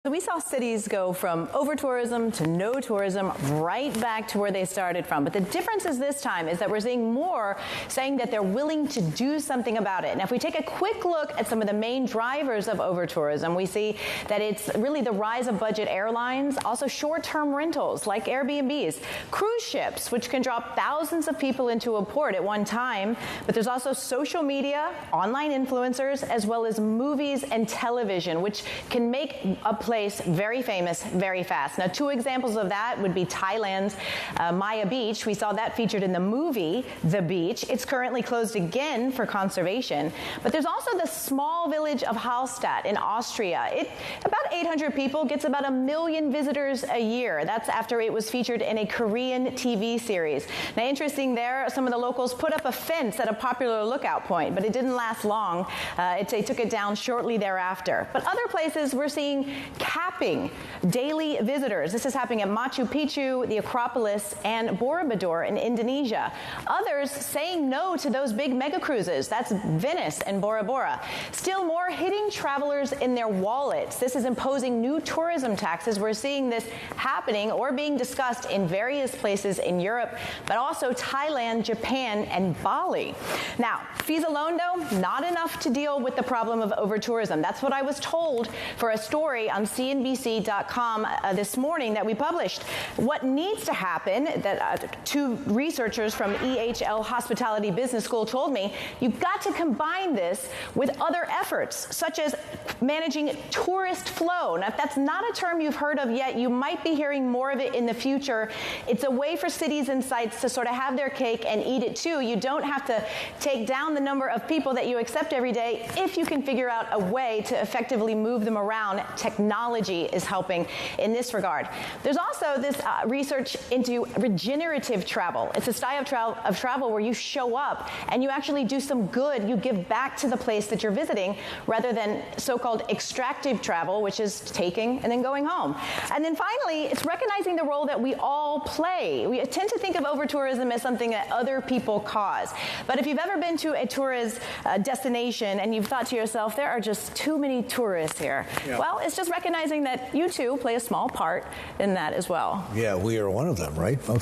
So we saw cities go from over-tourism to no tourism right back to where they started from. But the difference is this time is that we're seeing more saying that they're willing to do something about it. And if we take a quick look at some of the main drivers of over-tourism, we see that it's really the rise of budget airlines, also short-term rentals like Airbnbs, cruise ships, which can drop thousands of people into a port at one time. But there's also social media, online influencers, as well as movies and television, which can make a place very famous very fast. Now, two examples of that would be Thailand's Maya Beach. We saw that featured in the movie The Beach. It's currently closed again for conservation. But there's also the small village of Hallstatt in Austria. About 800 people, gets about 1 million visitors a year. That's after it was featured in a Korean TV series. Now, interesting there, some of the locals put up a fence at a popular lookout point, but it didn't last long. They took it down shortly thereafter. But other places we're seeing capping daily visitors. This is happening at Macchu Picchu, the Acropolis, and Borobudur in Indonesia. Others saying no to those big mega cruises. That's Venice and Bora Bora. Still more hitting travelers in their wallets. This is imposing new tourism taxes. We're seeing this happening or being discussed in various places in Europe, but also Thailand, Japan, and Bali. Now, fees alone, though, not enough to deal with the problem of over-tourism. That's what I was told for a story on CNBC.com this morning that we published. What needs to happen, that two researchers from EHL Hospitality Business School told me, you've got to combine this with other efforts, such as managing tourist flow. Now, if that's not a term you've heard of yet, you might be hearing more of it in the future. It's a way for cities and sites to sort of have their cake and eat it too. You don't have to take down the number of people that you accept every day if you can figure out a way to effectively move them around. Technology is helping in this regard. There's also this research into regenerative travel. It's a style of travel where you show up and you actually do some good. You give back to the place that you're visiting rather than so-called extractive travel, which is taking and then going home. And then finally, it's recognizing the role that we all play. We tend to think of over-tourism as something that other people cause. But if you've ever been to a tourist destination and you've thought to yourself, there are just too many tourists here. Yeah. Well, it's just recognizing that you too play a small part in that as well. Yeah, we are one of them, right? Okay.